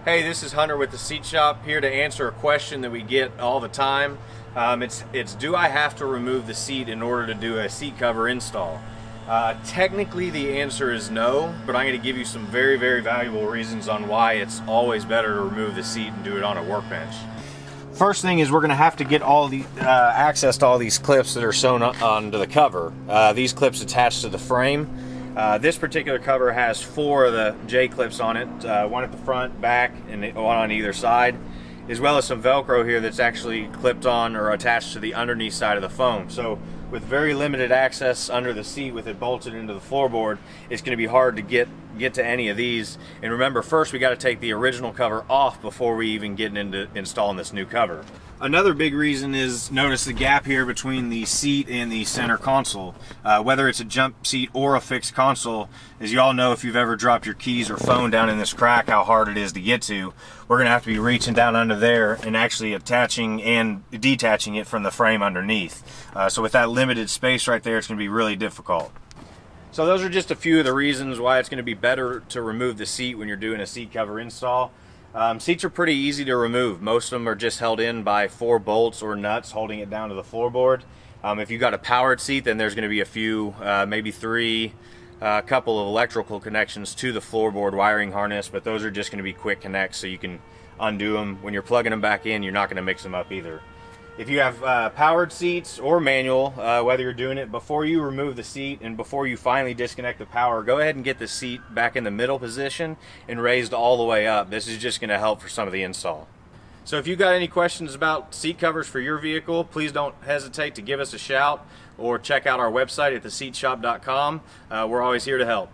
Hey, this is Hunter with the Seat Shop, here to answer a question that we get all the time. It's do I have to remove the seat in order to do a seat cover install? Technically the answer is no, but I'm going to give you some very, very valuable reasons on why it's always better to remove the seat and do it on a workbench. First thing is we're going to have to get all the access to all these clips that are sewn onto the cover. These clips attach to the frame. This particular cover has 4 of the J clips on it, one at the front, back, and one on either side, as well as some Velcro here that's actually clipped on or attached to the underneath side of the foam. So with very limited access under the seat with it bolted into the floorboard, it's going to be hard to get to any of these. And remember, first we got to take the original cover off before we even get into installing this new cover. Another big reason is, notice the gap here between the seat and the center console. Whether it's a jump seat or a fixed console, as you all know, if you've ever dropped your keys or phone down in this crack, how hard it is to get to. We're going to have to be reaching down under there and actually attaching and detaching it from the frame underneath. So with that limited space right there, it's going to be really difficult. So those are just a few of the reasons why it's going to be better to remove the seat when you're doing a seat cover install. Seats are pretty easy to remove. Most of them are just held in by 4 bolts or nuts holding it down to the floorboard. If you've got a powered seat, then there's going to be a few, maybe 3, a couple of electrical connections to the floorboard wiring harness, but those are just going to be quick connects, so you can undo them. When you're plugging them back in, you're not going to mix them up either. If you have powered seats or manual, whether you're doing it before you remove the seat and before you finally disconnect the power, go ahead and get the seat back in the middle position and raised all the way up. This is just going to help for some of the install. So if you've got any questions about seat covers for your vehicle, please don't hesitate to give us a shout or check out our website at theseatshop.com. We're always here to help.